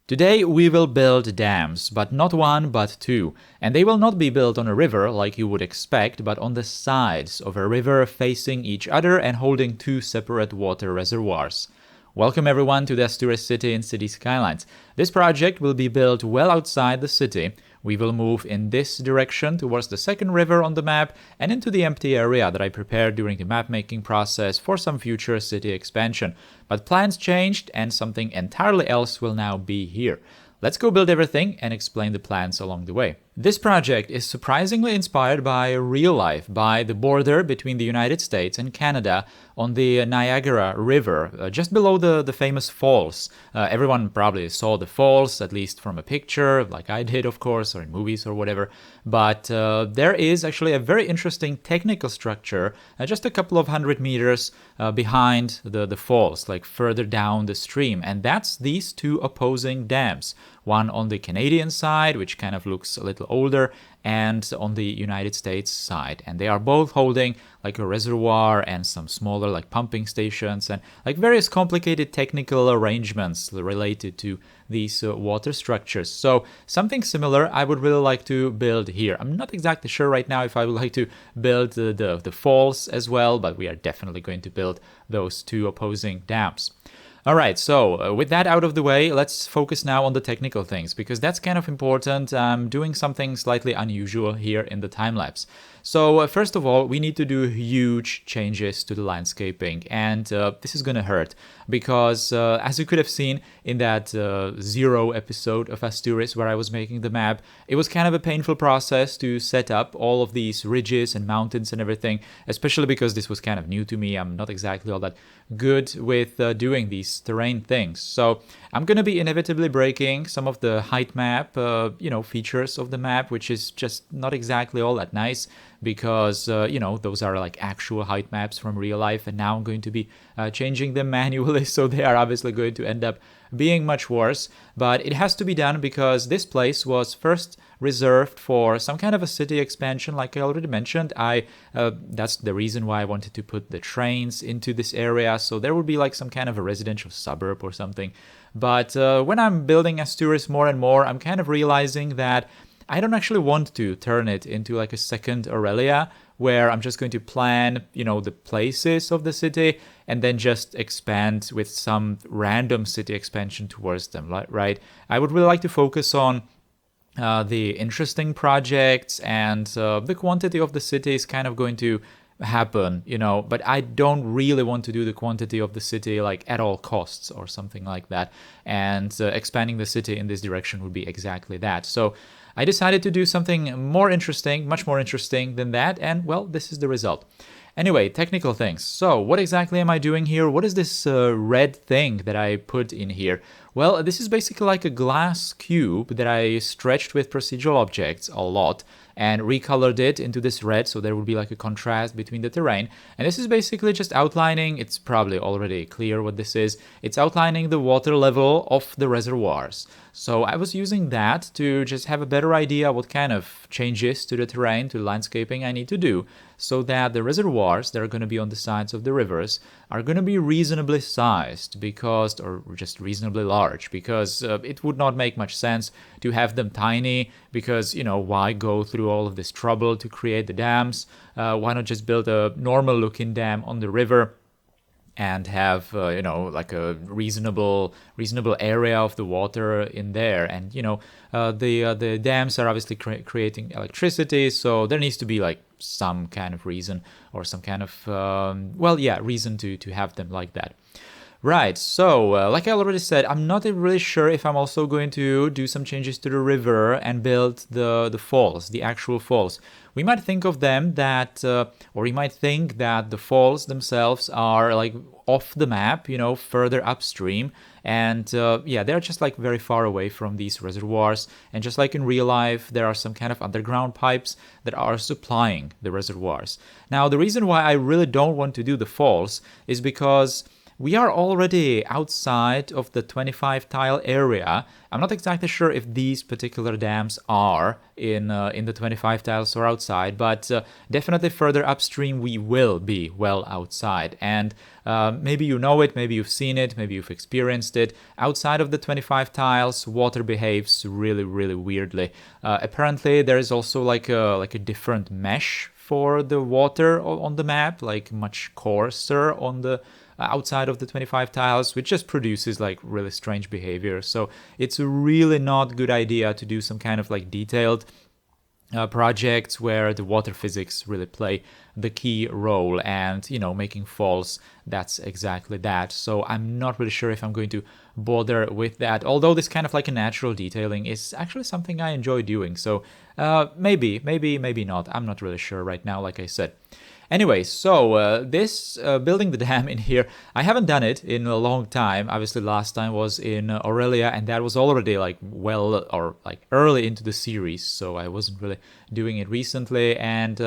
Today we will build dams, but not one, but two. And they will not be built on a river like you would expect, but on the sides of a river facing each other and holding two separate water reservoirs. Welcome everyone to the Asturis city in City Skylines. This project will be built well outside the city. We will move in this direction towards the second river on the map and into the empty area that I prepared during the map making process for some future city expansion. But plans changed and something entirely else will now be here. Let's go build everything and explain the plans along the way. This project is surprisingly inspired by real life, by the border between the United States and Canada on the Niagara River, just below the famous falls. Everyone probably saw the falls, at least from a picture, like I did, of course, or in movies or whatever. But there is actually a very interesting technical structure, just a couple of 100 meters behind the falls, like further down the stream. And that's these two opposing dams. One on the Canadian side, which kind of looks a little older, and on the United States side. And they are both holding like a reservoir and some smaller like pumping stations and like various complicated technical arrangements related to these water structures. So something similar I would really like to build here. I'm not exactly sure right now if I would like to build the falls as well, but we are definitely going to build those two opposing dams. Alright, so with that out of the way, let's focus now on the technical things, because that's kind of important. I'm doing something slightly unusual here in the time-lapse. So first of all, we need to do huge changes to the landscaping, and this is gonna hurt, because as you could have seen in that zero episode of Asturis where I was making the map, it was kind of a painful process to set up all of these ridges and mountains and everything, especially because this was kind of new to me. I'm not exactly all that good with doing these terrain things. So I'm going to be inevitably breaking some of the height map, features of the map, which is just not exactly all that nice because, those are like actual height maps from real life. And now I'm going to be changing them manually. So they are obviously going to end up being much worse. But it has to be done because this place was first reserved for some kind of a city expansion, like I already mentioned. That's the reason why I wanted to put the trains into this area, so there would be like some kind of a residential suburb or something. But when I'm building Asturis more and more, I'm kind of realizing that I don't actually want to turn it into like a second Aurelia, where I'm just going to plan, the places of the city and then just expand with some random city expansion towards them, right? I would really like to focus on the interesting projects, and the quantity of the city is kind of going to happen, but I don't really want to do the quantity of the city like at all costs or something like that. And expanding the city in this direction would be exactly that. So I decided to do something more interesting, much more interesting than that, and well, this is the result. Anyway, technical things. So what exactly am I doing here? What is this red thing that I put in here? Well, this is basically like a glass cube that I stretched with procedural objects a lot and recolored it into this red, so there would be like a contrast between the terrain. And this is basically just outlining, it's probably already clear what this is, it's outlining the water level of the reservoirs. So I was using that to just have a better idea what kind of changes to the terrain, to the landscaping I need to do, so that the reservoirs that are going to be on the sides of the rivers are going to be reasonably sized, or just reasonably large, because it would not make much sense to have them tiny, because, why go through all of this trouble to create the dams? Why not just build a normal looking dam on the river and have, like a reasonable area of the water in there? And, the dams are obviously creating electricity, so there needs to be like some kind of reason or some kind of, reason to have them like that. Right, so like I already said, I'm not really sure if I'm also going to do some changes to the river and build the falls, the actual falls. We might think of them or we might think that the falls themselves are like off the map, further upstream. And they're just like very far away from these reservoirs. And just like in real life, there are some kind of underground pipes that are supplying the reservoirs. Now, the reason why I really don't want to do the falls is because we are already outside of the 25 tile area. I'm not exactly sure if these particular dams are in the 25 tiles or outside, but definitely further upstream we will be well outside. And maybe you know it, maybe you've seen it, maybe you've experienced it. Outside of the 25 tiles, water behaves really, really weirdly. Apparently, there is also like a different mesh for the water on the map, like much coarser on the outside of the 25 tiles, which just produces like really strange behavior. So it's a really not good idea to do some kind of like detailed projects where the water physics really play the key role, and making falls, that's exactly that. So I'm not really sure if I'm going to bother with that, although this kind of like a natural detailing is actually something I enjoy doing. So maybe not. I'm not really sure right now, like I said. Anyway, so this building the dam in here, I haven't done it in a long time. Obviously, last time was in Aurelia, and that was already like early into the series, so I wasn't really doing it recently, and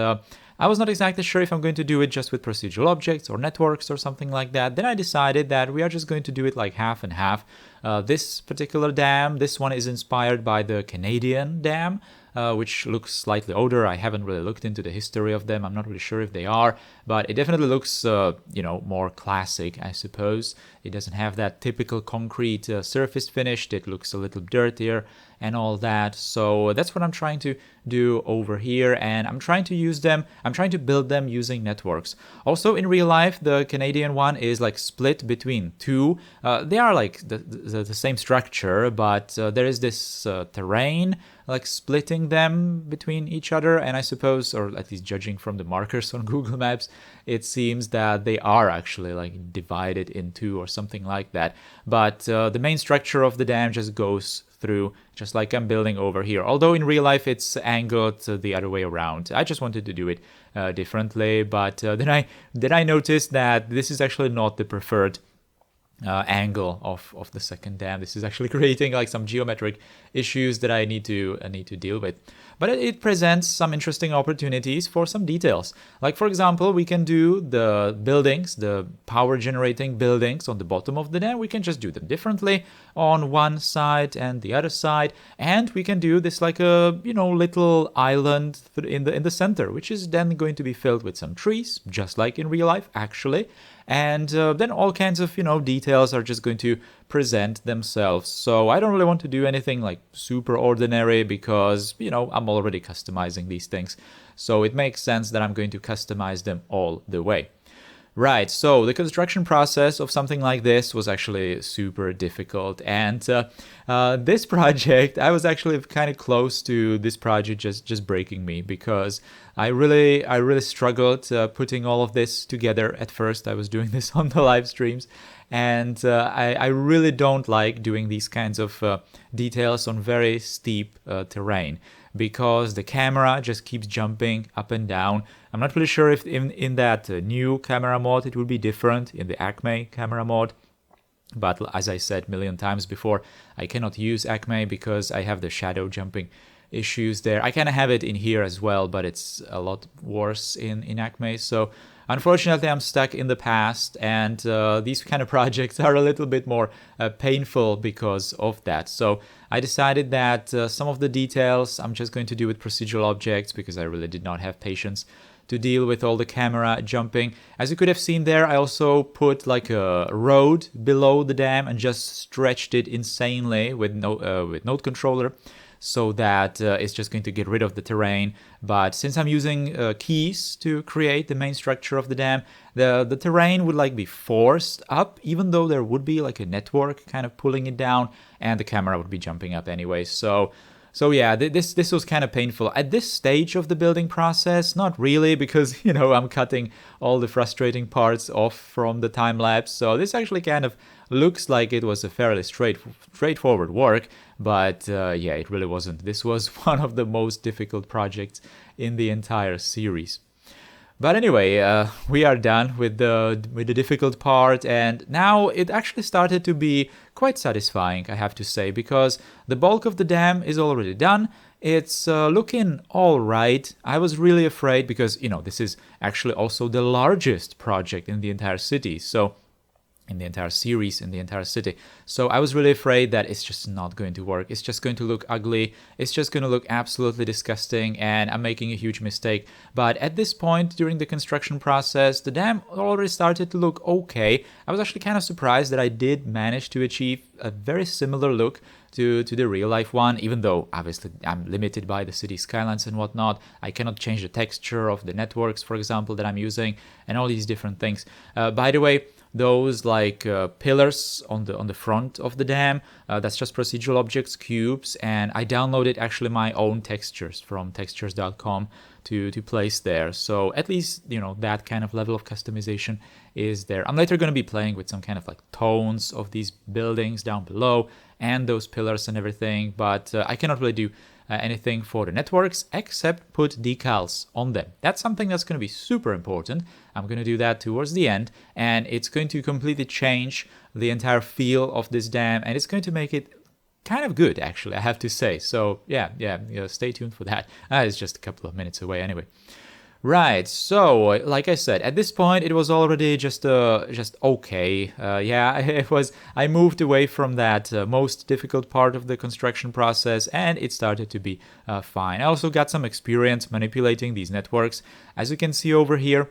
I was not exactly sure if I'm going to do it just with procedural objects or networks or something like that. Then I decided that we are just going to do it like half and half. This particular dam, this one is inspired by the Canadian dam, which looks slightly older. I haven't really looked into the history of them. I'm not really sure if they are, but it definitely looks, more classic, I suppose. It doesn't have that typical concrete surface finish. It looks a little dirtier and all that. So that's what I'm trying to do over here, and I'm trying to build them using networks. Also, in real life, the Canadian one is like split between two. They are like the same structure, but there is this terrain like splitting them between each other, and I suppose, or at least judging from the markers on Google Maps, it seems that they are actually like divided in two or something like that. But the main structure of the dam just goes through, just like I'm building over here. Although in real life it's angled the other way around. I just wanted to do it differently, but then I noticed that this is actually not the preferred angle of the second dam. This is actually creating like some geometric issues that I need to deal with. But it presents some interesting opportunities for some details. Like, for example, we can do the buildings, the power generating buildings on the bottom of the dam. We can just do them differently on one side and the other side, and we can do this like a little island in the center, which is then going to be filled with some trees, just like in real life actually. And then all kinds of details are just going to present themselves. So I don't really want to do anything like super ordinary, because I'm already customizing these things, so it makes sense that I'm going to customize them all the way. Right, so the construction process of something like this was actually super difficult, and this project, I was actually kind of close to this project just breaking me, because I really struggled putting all of this together. At first, I was doing this on the live streams, and I really don't like doing these kinds of details on very steep terrain, because the camera just keeps jumping up and down. I'm not really sure if in that new camera mod it will be different, in the Acme camera mod. But as I said a million times before, I cannot use Acme because I have the shadow jumping issues there. I kind of have it in here as well, but it's a lot worse in Acme. So unfortunately, I'm stuck in the past, and these kind of projects are a little bit more painful because of that. So I decided that some of the details I'm just going to do with procedural objects, because I really did not have patience to deal with all the camera jumping. As you could have seen there, I also put like a road below the dam and just stretched it insanely with node controller, so that it's just going to get rid of the terrain. But since I'm using keys to create the main structure of the dam, the terrain would like be forced up, even though there would be like a network kind of pulling it down, and the camera would be jumping up anyway. So yeah, this was kind of painful. At this stage of the building process, not really, because, I'm cutting all the frustrating parts off from the time lapse. So this actually kind of looks like it was a fairly straightforward work, but yeah, it really wasn't. This was one of the most difficult projects in the entire series. But anyway, we are done with the difficult part, and now it actually started to be quite satisfying, I have to say, because the bulk of the dam is already done. It's looking all right. I was really afraid, because this is actually also the largest project in the entire city. So in the entire series, in the entire city. So I was really afraid that it's just not going to work. It's just going to look ugly. It's just going to look absolutely disgusting, and I'm making a huge mistake. But at this point during the construction process, the dam already started to look okay. I was actually kind of surprised that I did manage to achieve a very similar look to the real life one, even though obviously I'm limited by the city skylines and whatnot. I cannot change the texture of the networks, for example, that I'm using, and all these different things. By the way, those like pillars on the front of the dam, that's just procedural objects, cubes, and I downloaded actually my own textures from textures.com to place there. So at least, you know, that kind of level of customization is there. I'm later going to be playing with some kind of like tones of these buildings down below and those pillars and everything, but I cannot really do anything for the networks except put decals on them. That's something that's going to be super important. I'm going to do that towards the end, and it's going to completely change the entire feel of this dam, and it's going to make it kind of good, actually, I have to say. So yeah, stay tuned for that. It's just a couple of minutes away anyway. Right, so like I said, at this point it was already just okay. Yeah, it was. I moved away from that most difficult part of the construction process, and it started to be fine. I also got some experience manipulating these networks, as you can see over here.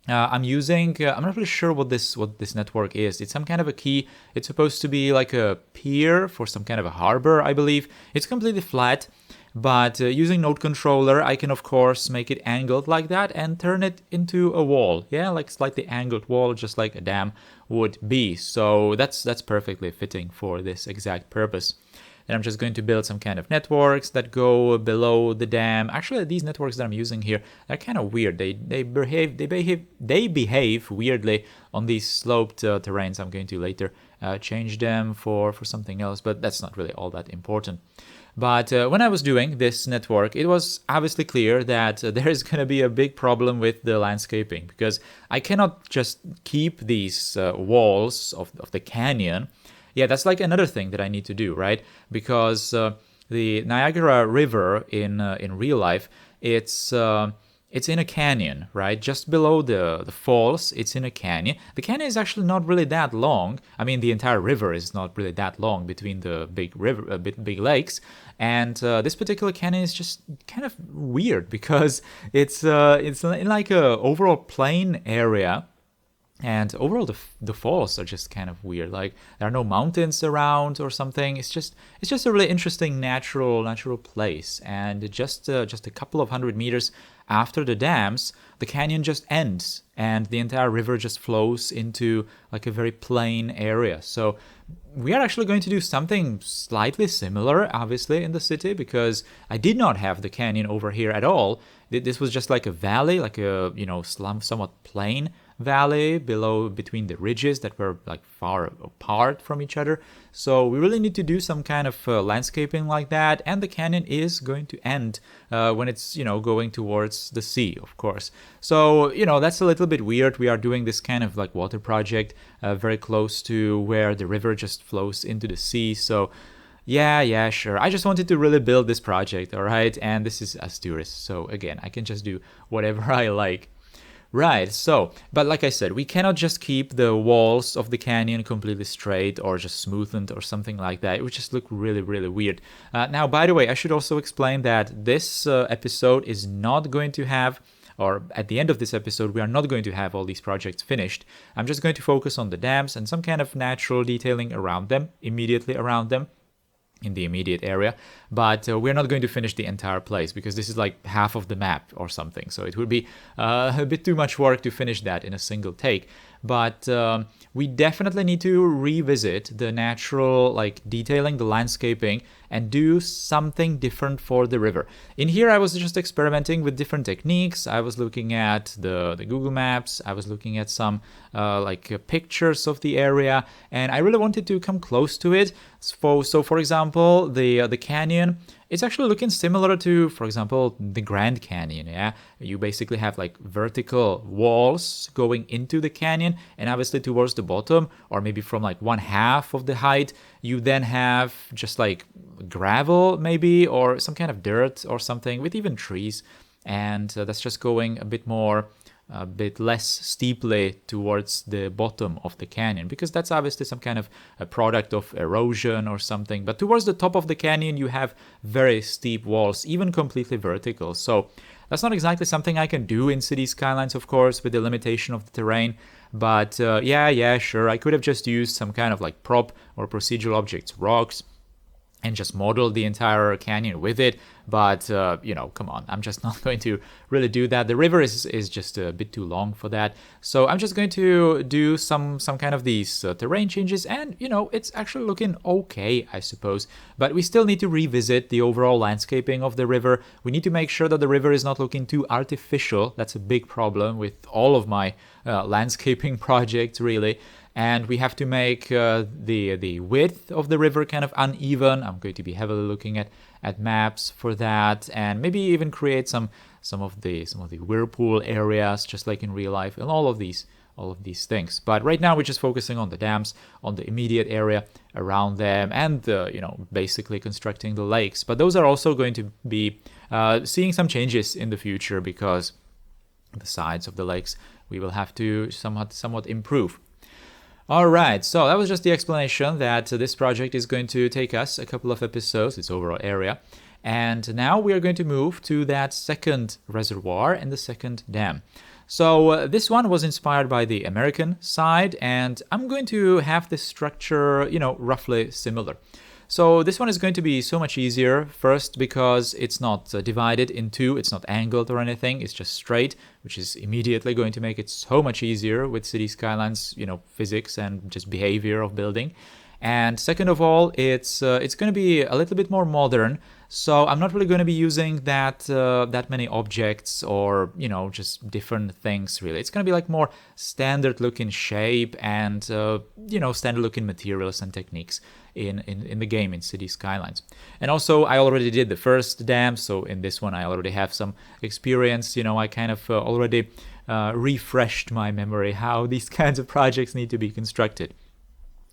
I'm using. I'm not really sure what this network is. It's some kind of a key. It's supposed to be like a pier for some kind of a harbor, I believe. It's completely flat. But using node controller, I can of course make it angled like that and turn it into a wall. Yeah, like slightly angled wall, just like a dam would be. So that's perfectly fitting for this exact purpose. And I'm just going to build some kind of networks that go below the dam. Actually, these networks that I'm using here, they're kind of weird. They behave weirdly on these sloped terrains. I'm going to later change them for something else, but that's not really all that important. But when I was doing this network, it was obviously clear that there is going to be a big problem with the landscaping, because I cannot just keep these walls of the canyon. Yeah, that's like another thing that I need to do, right? Because the Niagara River in real life, it's in a canyon, right? Just below the falls, it's in a canyon. The canyon is actually not really that long. I mean, the entire river is not really that long between the big lakes. And this particular canyon is just kind of weird because it's in like a overall plain area. And overall, the falls are just kind of weird. Like there are no mountains around or something. It's just a really interesting natural place. And just a couple of 100 meters after the dams, the canyon just ends, and the entire river just flows into like a very plain area. So we are actually going to do something slightly similar, obviously, in the city, because I did not have the canyon over here at all. This was just like a valley, like a somewhat plain valley below between the ridges that were like far apart from each other. So we really need to do some kind of landscaping like that, and the canyon is going to end when it's going towards the sea, of course. So that's a little bit weird. We are doing this kind of like water project very close to where the river just flows into the sea. So yeah, sure. I just wanted to really build this project, all right? And this is Asturis, so again, I can just do whatever I like. Right, so, but like I said, we cannot just keep the walls of the canyon completely straight or just smoothened or something like that. It would just look really, really weird. Now, by the way, I should also explain that this episode is not going to have, or at the end of this episode, we are not going to have all these projects finished. I'm just going to focus on the dams and some kind of natural detailing around them, immediately around them, in the immediate area, but we're not going to finish the entire place because this is like half of the map or something, so it would be a bit too much work to finish that in a single take. But we definitely need to revisit the natural like detailing, the landscaping, and do something different for the river. In here I was just experimenting with different techniques. I was looking at the Google Maps, I was looking at some pictures of the area, and I really wanted to come close to it. So for example, the canyon, it's actually looking similar to, for example, the Grand Canyon. Yeah, you basically have like vertical walls going into the canyon, and obviously towards the bottom, or maybe from like one half of the height, you then have just like gravel maybe, or some kind of dirt or something with even trees, and that's just going a bit more a bit less steeply towards the bottom of the canyon, because that's obviously some kind of a product of erosion or something. But towards the top of the canyon, you have very steep walls, even completely vertical. So that's not exactly something I can do in City Skylines, of course, with the limitation of the terrain. But yeah, sure, I could have just used some kind of like prop or procedural objects, rocks, and just model the entire canyon with it. But, come on, I'm just not going to really do that. The river is just a bit too long for that. So I'm just going to do some kind of these terrain changes. And, it's actually looking okay, I suppose. But we still need to revisit the overall landscaping of the river. We need to make sure that the river is not looking too artificial. That's a big problem with all of my landscaping projects, really. And we have to make the width of the river kind of uneven. I'm going to be heavily looking at maps for that, and maybe even create some of the whirlpool areas, just like in real life, and all of these things. But right now we're just focusing on the dams, on the immediate area around them, and basically constructing the lakes. But those are also going to be seeing some changes in the future, because the sides of the lakes we will have to somewhat improve. Alright, so that was just the explanation that this project is going to take us a couple of episodes, its overall area. And now we are going to move to that second reservoir and the second dam. So this one was inspired by the American side, and I'm going to have this structure, roughly similar. So this one is going to be so much easier, first because it's not divided in two, it's not angled or anything, it's just straight, which is immediately going to make it so much easier with City Skylines, physics and just behavior of building. And second of all, it's going to be a little bit more modern, so I'm not really going to be using that many objects or just different things really. It's going to be like more standard looking shape and standard looking materials and techniques in the game in City Skylines. And also I already did the first dam, so in this one I already have some experience. I kind of already refreshed my memory how these kinds of projects need to be constructed.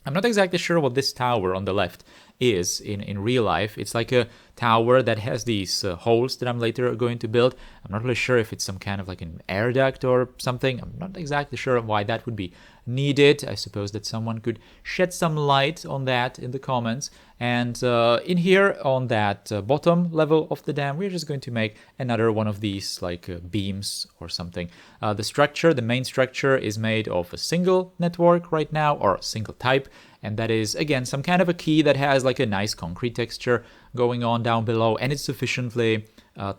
I'm not exactly sure what this tower on the left is in real life. It's like a tower that has these holes that I'm later going to build. I'm not really sure if it's some kind of like an air duct or something. I'm not exactly sure why that would be needed. I suppose that someone could shed some light on that in the comments. And in here on that bottom level of the dam, we're just going to make another one of these like beams or something. The main structure is made of a single network right now, or a single type. And that is, again, some kind of a key that has like a nice concrete texture going on down below, and it's sufficiently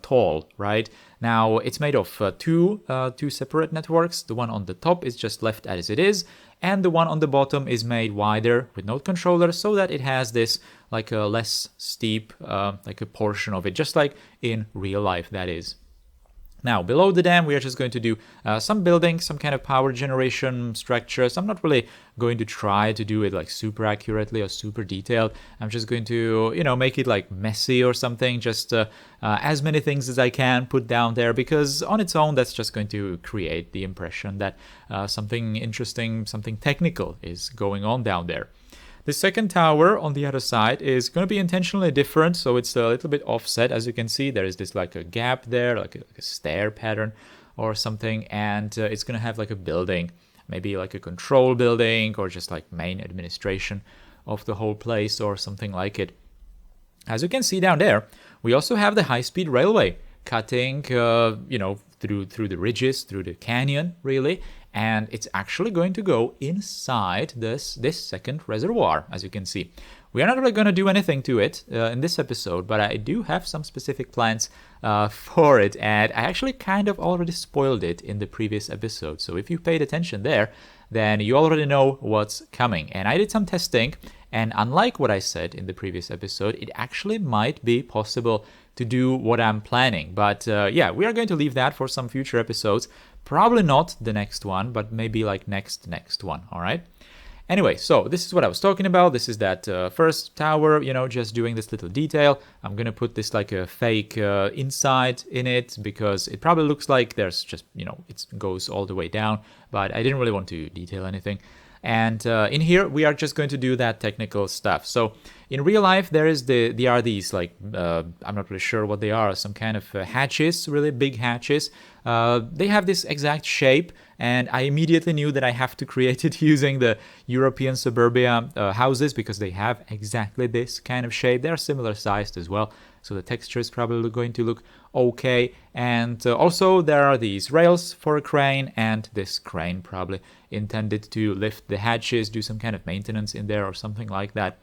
tall, right? Now, it's made of two separate networks. The one on the top is just left as it is, and the one on the bottom is made wider with node controller so that it has this like a less steep like a portion of it, just like in real life, that is. Now, below the dam, we are just going to do some building, some kind of power generation structures. I'm not really going to try to do it like super accurately or super detailed. I'm just going to, make it like messy or something, just as many things as I can put down there, because on its own, that's just going to create the impression that something interesting, something technical is going on down there. The second tower on the other side is going to be intentionally different, so it's a little bit offset. As you can see, there is this like a gap there, like a stair pattern or something, and it's going to have like a building, maybe like a control building or just like main administration of the whole place or something like it. As you can see down there, we also have the high-speed railway cutting, through the ridges, through the canyon, really. And it's actually going to go inside this second reservoir, as you can see. We are not really going to do anything to it in this episode, but I do have some specific plans for it, and I actually kind of already spoiled it in the previous episode. So if you paid attention there, then you already know what's coming. And I did some testing, and unlike what I said in the previous episode, it actually might be possible to do what I'm planning. But yeah, we are going to leave that for some future episodes. Probably not the next one, but maybe like next one, all right? Anyway, so this is what I was talking about. This is that first tower, just doing this little detail. I'm going to put this like a fake inside in it because it probably looks like there's just, it goes all the way down, but I didn't really want to detail anything. And in here, we are just going to do that technical stuff. So in real life, there are these, like, I'm not really sure what they are, some kind of hatches, really big hatches. They have this exact shape, and I immediately knew that I have to create it using the European suburbia houses, because they have exactly this kind of shape. They're similar sized as well, so the texture is probably going to look okay. And also there are these rails for a crane, and this crane probably intended to lift the hatches, do some kind of maintenance in there or something like that.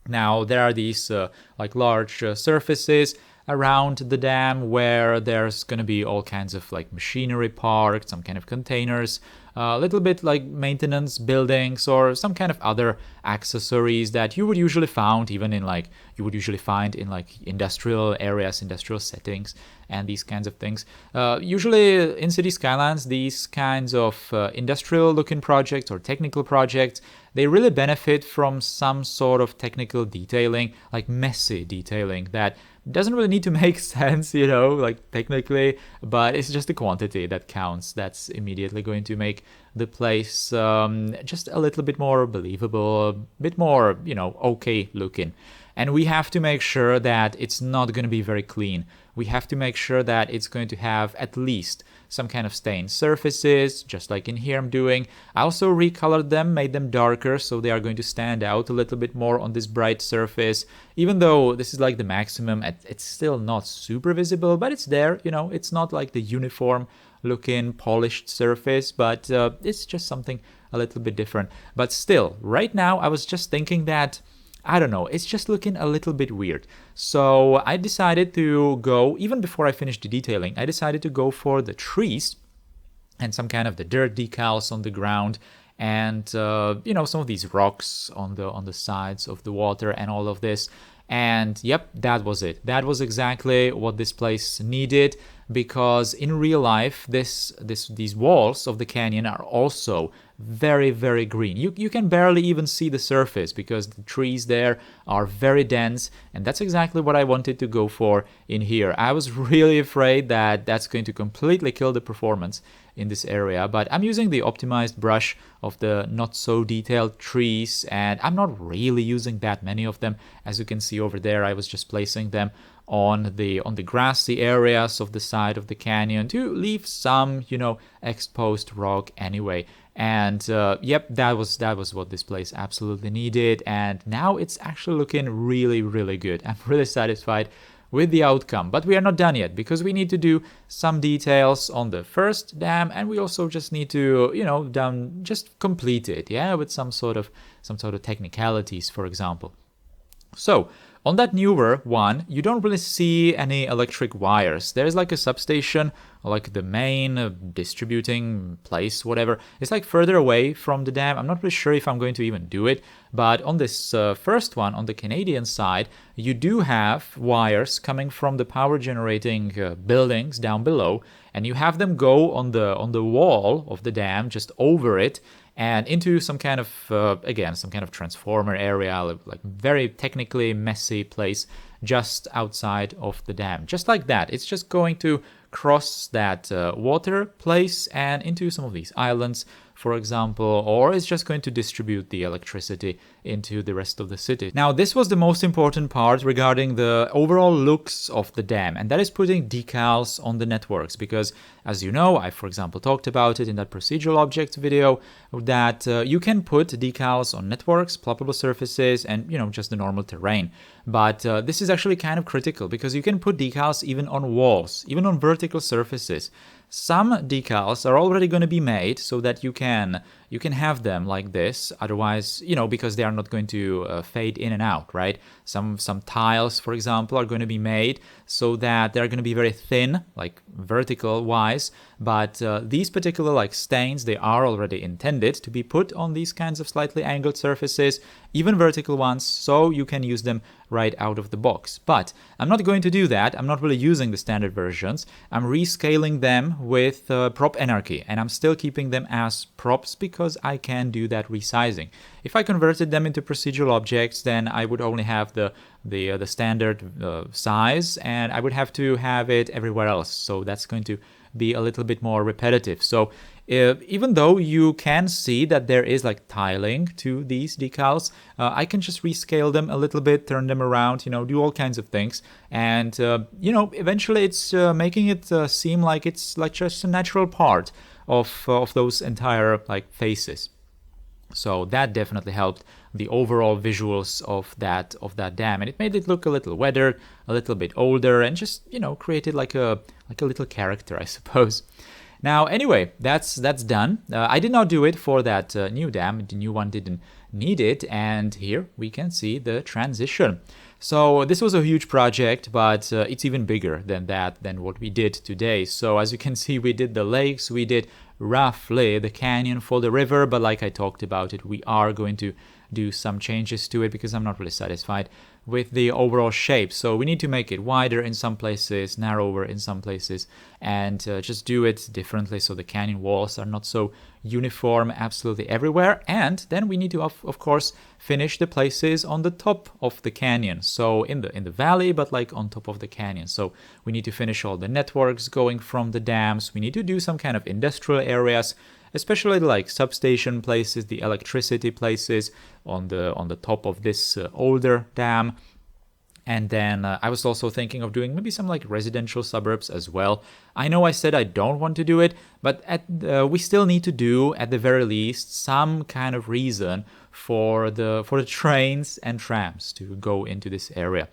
Now there are these like large surfaces around the dam where there's going to be all kinds of like machinery parked, some kind of containers, a little bit like maintenance buildings or some kind of other accessories that you would usually find even in like industrial areas, industrial settings, and these kinds of things. Usually in city skylines, these kinds of industrial looking projects or technical projects, they really benefit from some sort of technical detailing, like messy detailing that doesn't really need to make sense, like technically, but it's just the quantity that counts. That's immediately going to make the place just a little bit more believable, a bit more, okay looking. And we have to make sure that it's not going to be very clean. We have to make sure that it's going to have at least some kind of stained surfaces, just like in here I'm doing. I also recolored them, made them darker, so they are going to stand out a little bit more on this bright surface. Even though this is like the maximum, it's still not super visible, but it's there, it's not like the uniform looking polished surface, but it's just something a little bit different. But still, right now I was just thinking that, I don't know, it's just looking a little bit weird. So I decided to go, even before I finished the detailing, I decided to go for the trees and some kind of the dirt decals on the ground, and some of these rocks on the sides of the water and all of this. And yep, that was it. That was exactly what this place needed, because in real life, these walls of the canyon are also very, very green. You can barely even see the surface because the trees there are very dense, and that's exactly what I wanted to go for in here. I was really afraid that that's going to completely kill the performance in this area, but I'm using the optimized brush of the not so detailed trees, and I'm not really using that many of them. As you can see over there, I was just placing them on the grassy areas of the side of the canyon to leave some, exposed rock anyway. And yep, that was what this place absolutely needed, and now it's actually looking really, really good. I'm really satisfied with the outcome, but we are not done yet, because we need to do some details on the first dam, and we also just need to, just complete it, with some sort of technicalities, for example. So on that newer one, you don't really see any electric wires. There's like a substation, like the main distributing place, whatever. It's like further away from the dam. I'm not really sure if I'm going to even do it, but on this first one, on the Canadian side, you do have wires coming from the power generating buildings down below, and you have them go on the wall of the dam, just over it, and into some kind of, again, some kind of transformer area, like very technically messy place just outside of the dam. Just like that. It's just going to cross that water place and into some of these islands, for example, or it's just going to distribute the electricity into the rest of the city. Now, this was the most important part regarding the overall looks of the dam, and that is putting decals on the networks, because as you know, I, for example, talked about it in that procedural objects video, that you can put decals on networks, ploppable surfaces, and, just the normal terrain. But this is actually kind of critical, because you can put decals even on walls, even on vertical surfaces. Some decals are already going to be made so that you can have them like this. Otherwise, because they are not going to fade in and out, right? Some tiles, for example, are going to be made so that they're going to be very thin, like vertical wise. But these particular like stains, they are already intended to be put on these kinds of slightly angled surfaces, even vertical ones, so you can use them right out of the box. But I'm not going to do that. I'm not really using the standard versions. I'm rescaling them with prop anarchy, and I'm still keeping them as props because I can do that resizing. If I converted them into procedural objects, then I would only have the standard size, and I would have to have it everywhere else. So that's going to be a little bit more repetitive. So Even though you can see that there is like tiling to these decals, I can just rescale them a little bit, turn them around, do all kinds of things. And, eventually it's making it seem like it's like just a natural part of those entire like faces. So that definitely helped the overall visuals of that dam, and it made it look a little weathered, a little bit older, and just created like a little character, I suppose. Now, anyway, that's done. I did not do it for that new dam. The new one didn't need it, and here we can see the transition. So this was a huge project, but it's even bigger than what we did today. So as you can see, we did the lakes, we did roughly the canyon for the river, but like I talked about it, we are going to do some changes to it because I'm not really satisfied with the overall shape. So we need to make it wider in some places, narrower in some places, and just do it differently so the canyon walls are not so uniform absolutely everywhere. And then we need to of course finish the places on the top of the canyon, so in the valley, but like on top of the canyon. So we need to finish all the networks going from the dams. We need to do some kind of industrial areas, especially like substation places, the electricity places on the top of this older dam. And then I was also thinking of doing maybe some like residential suburbs as well. I know I said I don't want to do it, but we still need to do, at the very least, some kind of reason for the trains and trams to go into this area.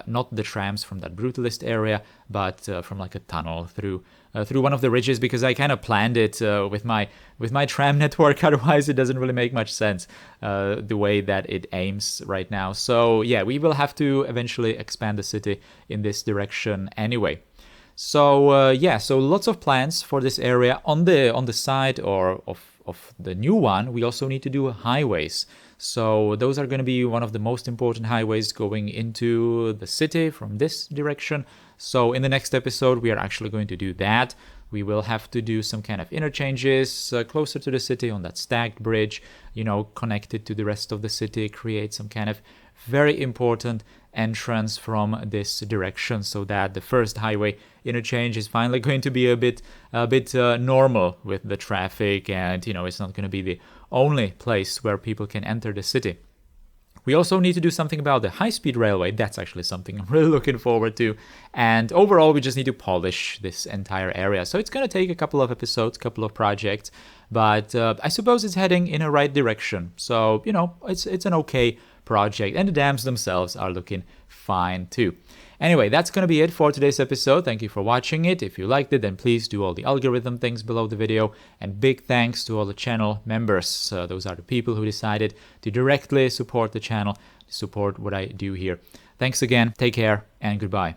Not the trams from that brutalist area, but from like a tunnel through one of the ridges, because I kind of planned it with my tram network. Otherwise, it doesn't really make much sense the way that it aims right now. So yeah, we will have to eventually expand the city in this direction anyway. So so lots of plans for this area. On the side of the new one, we also need to do highways. So those are going to be one of the most important highways going into the city from this direction. So in the next episode, we are actually going to do that. We will have to do some kind of interchanges closer to the city on that stacked bridge, connected to the rest of the city, create some kind of very important entrance from this direction, so that the first highway interchange is finally going to be a bit normal with the traffic, and it's not going to be the only place where people can enter the city. We also need to do something about the high-speed railway. That's actually something I'm really looking forward to. And overall, we just need to polish this entire area. So it's going to take a couple of episodes, couple of projects, but I suppose it's heading in a right direction. So, it's an okay project, and the dams themselves are looking fine too. Anyway, that's going to be it for today's episode. Thank you for watching it. If you liked it, then please do all the algorithm things below the video. And big thanks to all the channel members. Those are the people who decided to directly support the channel, support what I do here. Thanks again, take care, and goodbye.